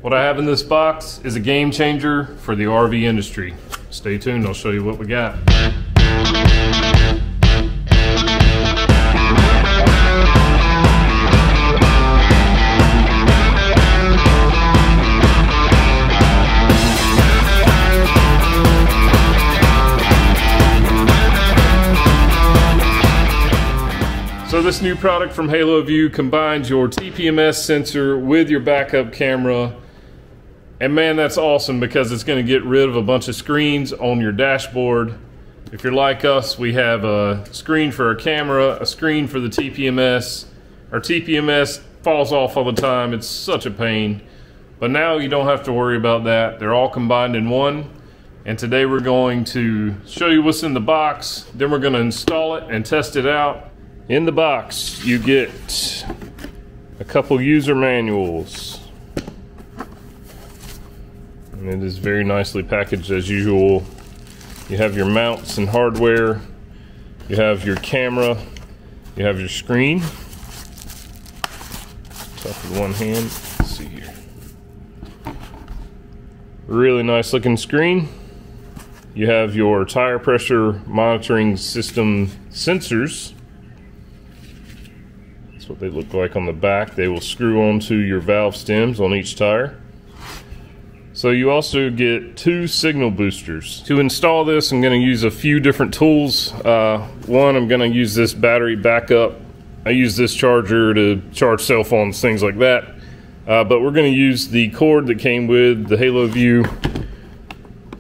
What I have in this box is a game changer for the RV industry. Stay tuned, I'll show you what we got. So this new product from Haloview combines your TPMS sensor with your backup camera. And man, that's awesome because it's going to get rid of a bunch of screens on your dashboard. If you're like us, we have a screen for our camera, a screen for the TPMS. Our TPMS falls off all the time. It's such a pain. But now you don't have to worry about that. They're all combined in one. And today we're going to show you what's in the box. Then we're going to install it and test it out. In the box, you get a couple user manuals. And it is very nicely packaged as usual. You have your mounts and hardware. You have your camera. You have your screen. Top with one hand. Let's see here. Really nice looking screen. You have your tire pressure monitoring system sensors. What they look like on the back. They will screw onto your valve stems on each tire. So you also get 2 signal boosters. To install this, I'm going to use a few different tools. One, I'm going to use this battery backup. I use this charger to charge cell phones, things like that. But we're going to use the cord that came with the Haloview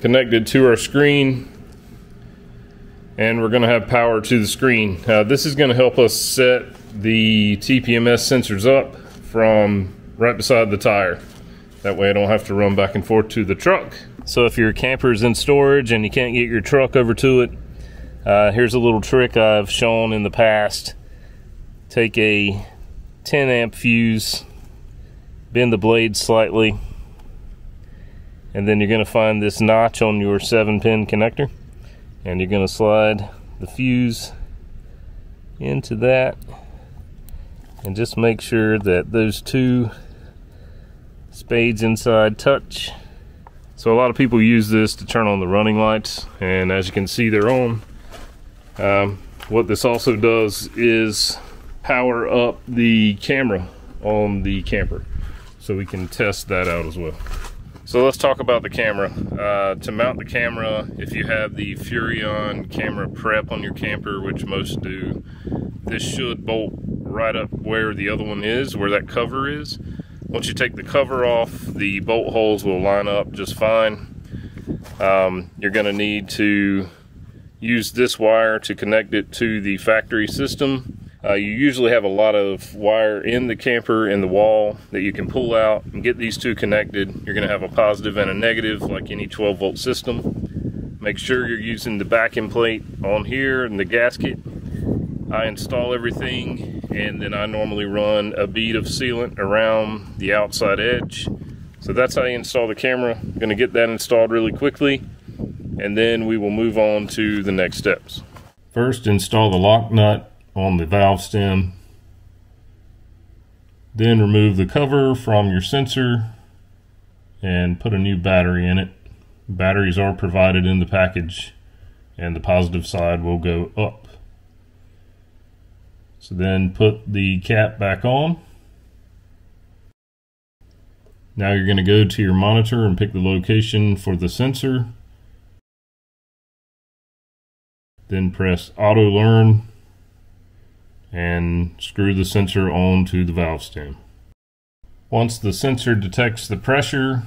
connected to our screen. And we're going to have power to the screen. This is going to help us set the TPMS sensors up from right beside the tire. That way I don't have to run back and forth to the truck. So if your camper is in storage and you can't get your truck over to it, here's a little trick I've shown in the past. Take a 10 amp fuse, bend the blade slightly, and then you're going to find this notch on your 7-pin connector, and you're going to slide the fuse into that. And just make sure that those 2 spades inside touch. So a lot of people use this to turn on the running lights, and as you can see, they're on. What this also does is power up the camera on the camper, so we can test that out as well. So let's talk about the camera. To mount the camera, if you have the Furrion camera prep on your camper, which most do, this should bolt right up where the other one is, where that cover is. Once you take the cover off, the bolt holes will line up just fine. You're going to need to use this wire to connect it to the factory system. You usually have a lot of wire in the camper, in the wall, that you can pull out and get these 2 connected. You're going to have a positive and a negative like any 12-volt system. Make sure you're using the backing plate on here and the gasket. I install everything, and then I normally run a bead of sealant around the outside edge. So that's how you install the camera. I'm going to get that installed really quickly, and then we will move on to the next steps. First, install the lock nut on the valve stem. Then remove the cover from your sensor and put a new battery in it. Batteries are provided in the package, and the positive side will go up. So then put the cap back on. Now you're going to go to your monitor and pick the location for the sensor. Then press auto learn and screw the sensor onto the valve stem. Once the sensor detects the pressure,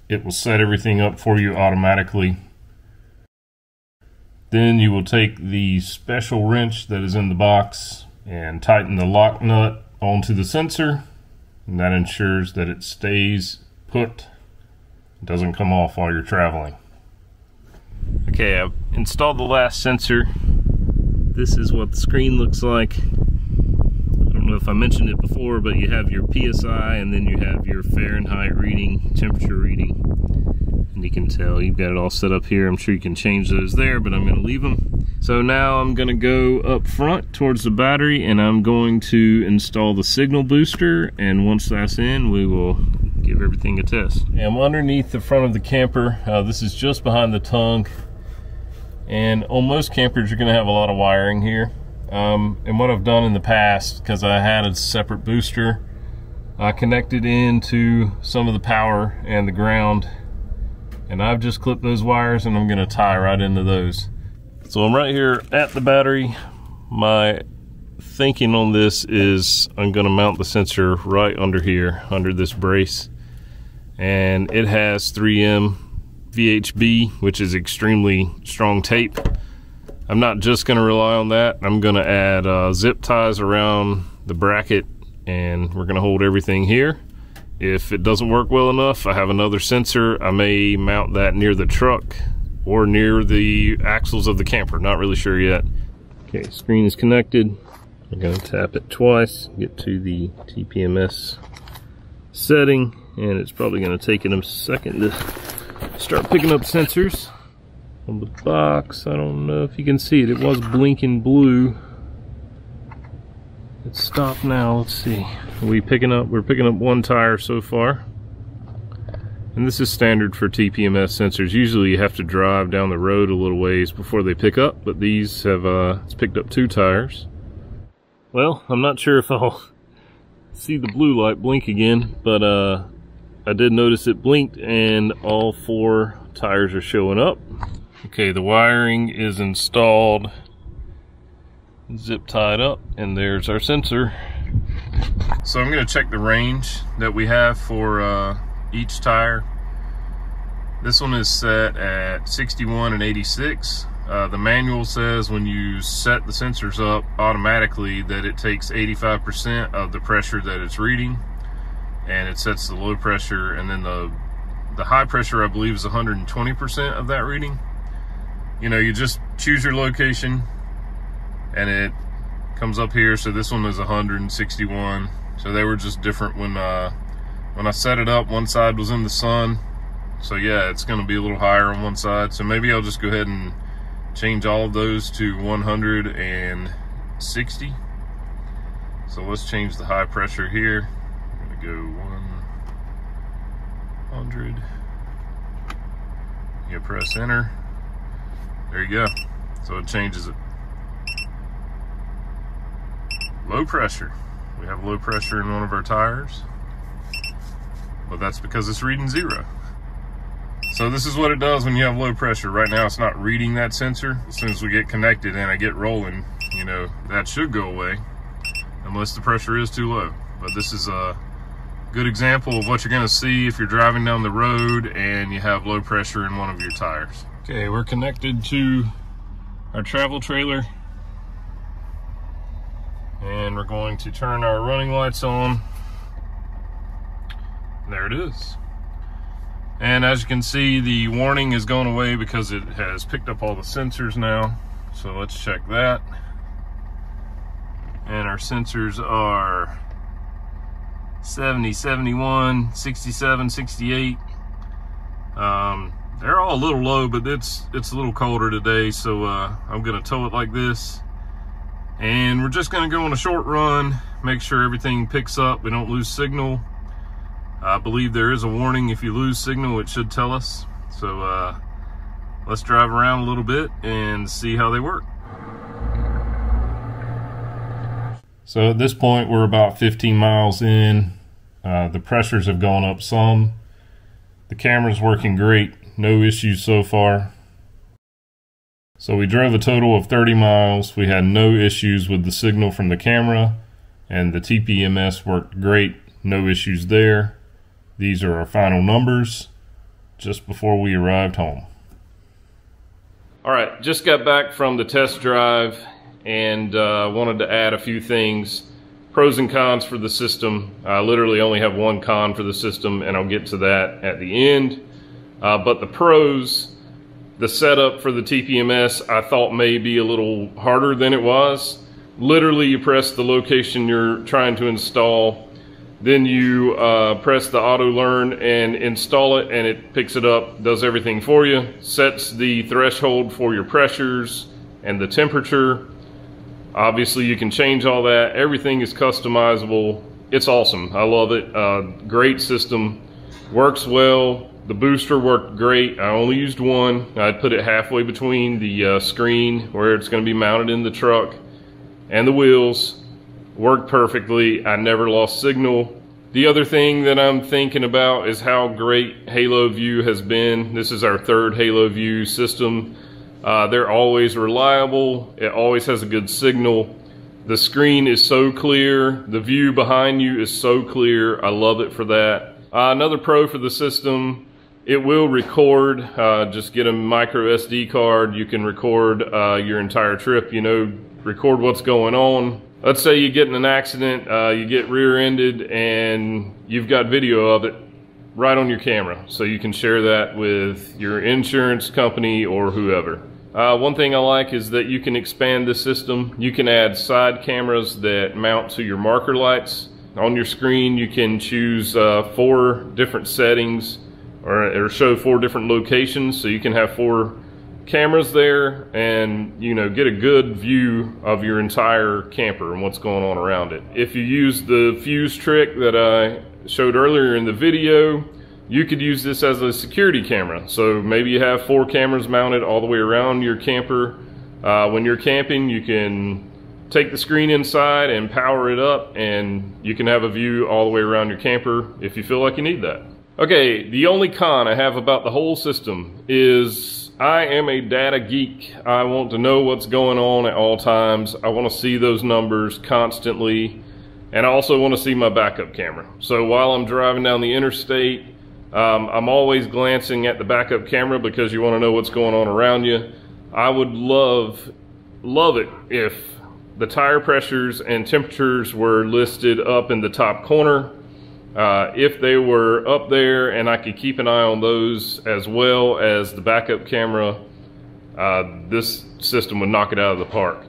it will set everything up for you automatically. Then you will take the special wrench that is in the box and tighten the lock nut onto the sensor, and that ensures that it stays put. It doesn't come off while you're traveling. Okay, I've installed the last sensor. This is what the screen looks like. I don't know if I mentioned it before, but you have your PSI and then you have your Fahrenheit reading, temperature reading. And you can tell you've got it all set up here. I'm sure you can change those there, but I'm going to leave them. So now I'm going to go up front towards the battery, and I'm going to install the signal booster, and once that's in, we will get give everything a test. I'm underneath the front of the camper. This is just behind the tongue. And on most campers, you're gonna have a lot of wiring here. And what I've done in the past, because I had a separate booster, I connected into some of the power and the ground, and I've just clipped those wires and I'm gonna tie right into those. So I'm right here at the battery. My thinking on this is I'm gonna mount the sensor right under here, under this brace. And it has 3M VHB, which is extremely strong tape. I'm not just gonna rely on that. I'm gonna add zip ties around the bracket, and we're gonna hold everything here. If it doesn't work well enough, I have another sensor. I may mount that near the truck or near the axles of the camper, not really sure yet. Okay, screen is connected. I'm gonna tap it twice, get to the TPMS setting, and it's probably gonna take it a second to start picking up sensors. On the box, I don't know if you can see it, it was blinking blue. It's stopped now. Let's see. We're picking up one tire so far. And this is standard for TPMS sensors. Usually you have to drive down the road a little ways before they pick up, but these have it's picked up 2 tires. Well, I'm not sure if I'll see the blue light blink again, but I did notice it blinked and all 4 tires are showing up. Okay, the wiring is installed, zip tied up, and there's our sensor. So I'm gonna check the range that we have for each tire. This one is set at 61 and 86. The manual says when you set the sensors up automatically that it takes 85% of the pressure that it's reading, and it sets the low pressure, and then the high pressure I believe is 120% of that reading. You know, you just choose your location and it comes up here. So this one is 161. So they were just different when I set it up. One side was in the sun, so yeah, it's going to be a little higher on one side. So maybe I'll just go ahead and change all of those to 160. So let's change the high pressure here. I'm going to go 100. You press enter. There you go. So it changes it. Low pressure. We have low pressure in one of our tires, but that's because it's reading 0. So this is what it does when you have low pressure. Right now it's not reading that sensor. As soon as we get connected and I get rolling, you know, that should go away unless the pressure is too low. But this is a good example of what you're gonna see if you're driving down the road and you have low pressure in one of your tires. Okay, we're connected to our travel trailer, and we're going to turn our running lights on. There it is. And as you can see, the warning is going away because it has picked up all the sensors now. So let's check that. And our sensors are 70, 71, 67, 68. They're all a little low, but it's a little colder today, so I'm gonna tow it like this. And we're just gonna go on a short run, make sure everything picks up, we don't lose signal. I believe there is a warning if you lose signal, it should tell us. So let's drive around a little bit and see how they work. So at this point, we're about 15 miles in. The pressures have gone up some. The camera's working great. No issues so far. So we drove a total of 30 miles. We had no issues with the signal from the camera, and the TPMS worked great. No issues there. These are our final numbers just before we arrived home. All right, just got back from the test drive and wanted to add a few things. Pros and cons for the system. I literally only have one con for the system, and I'll get to that at the end. But the pros, the setup for the TPMS, I thought may be a little harder than it was. Literally, you press the location you're trying to install, then you press the auto learn and install it, and it picks it up, does everything for you, sets the threshold for your pressures and the temperature. Obviously, you can change all that. Everything is customizable. It's awesome. I love it. Great system. Works well. The booster worked great. I only used one. I put it halfway between the screen where it's going to be mounted in the truck and the wheels. Worked perfectly. I never lost signal. The other thing that I'm thinking about is how great Haloview has been. This is our third Haloview system. They're always reliable. It always has a good signal. The screen is so clear. The view behind you is so clear. I love it for that. Another pro for the system, it will record. Just get a micro SD card. You can record your entire trip, you know, record what's going on. Let's say you get in an accident, you get rear-ended, and you've got video of it right on your camera. So you can share that with your insurance company or whoever. One thing I like is that you can expand the system. You can add side cameras that mount to your marker lights. On your screen, you can choose 4 different settings or show 4 different locations. So you can have 4 cameras there and, you know, get a good view of your entire camper and what's going on around it. If you use the fuse trick that I showed earlier in the video, you could use this as a security camera. So maybe you have 4 cameras mounted all the way around your camper. When you're camping, you can take the screen inside and power it up, and you can have a view all the way around your camper if you feel like you need that. Okay, the only con I have about the whole system is I am a data geek. I want to know what's going on at all times. I want to see those numbers constantly, and I also want to see my backup camera. So while I'm driving down the interstate, I'm always glancing at the backup camera because you want to know what's going on around you. I would love it if the tire pressures and temperatures were listed up in the top corner. If they were up there and I could keep an eye on those as well as the backup camera, this system would knock it out of the park.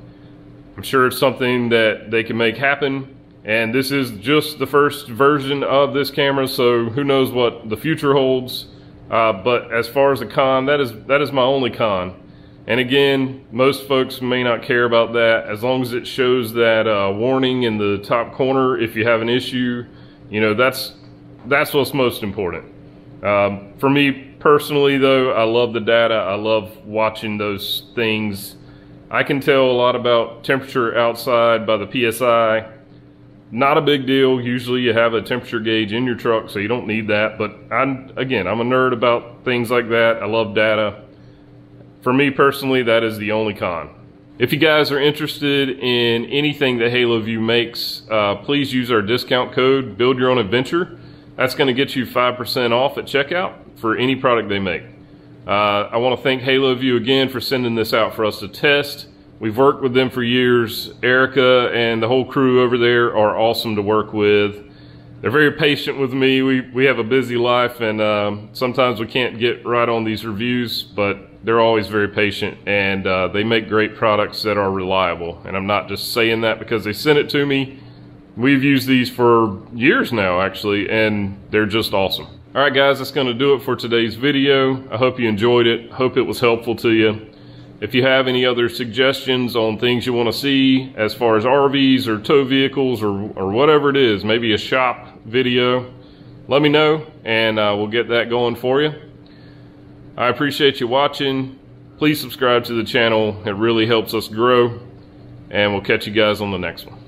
I'm sure it's something that they can make happen, and this is just the first version of this camera, so who knows what the future holds. But as far as a con, that is my only con. And again, most folks may not care about that. As long as it shows that warning in the top corner if you have an issue, you know, that's what's most important. For me personally though, I love the data. I love watching those things. I can tell a lot about temperature outside by the PSI. Not a big deal. Usually you have a temperature gauge in your truck, so you don't need that. But I'm a nerd about things like that. I love data. For me personally, that is the only con. If you guys are interested in anything that Haloview makes, please use our discount code, Build Your Own Adventure. That's going to get you 5% off at checkout for any product they make. I want to thank Haloview again for sending this out for us to test. We've worked with them for years. Erica and the whole crew over there are awesome to work with. They're very patient with me. We have a busy life, and sometimes we can't get right on these reviews, but they're always very patient, and they make great products that are reliable. And I'm not just saying that because they sent it to me. We've used these for years now, actually, and they're just awesome. All right, guys, that's going to do it for today's video. I hope you enjoyed it. Hope it was helpful to you. If you have any other suggestions on things you want to see as far as RVs or tow vehicles or whatever it is, maybe a shop video, let me know, and we'll get that going for you. I appreciate you watching. Please subscribe to the channel. It really helps us grow, and we'll catch you guys on the next one.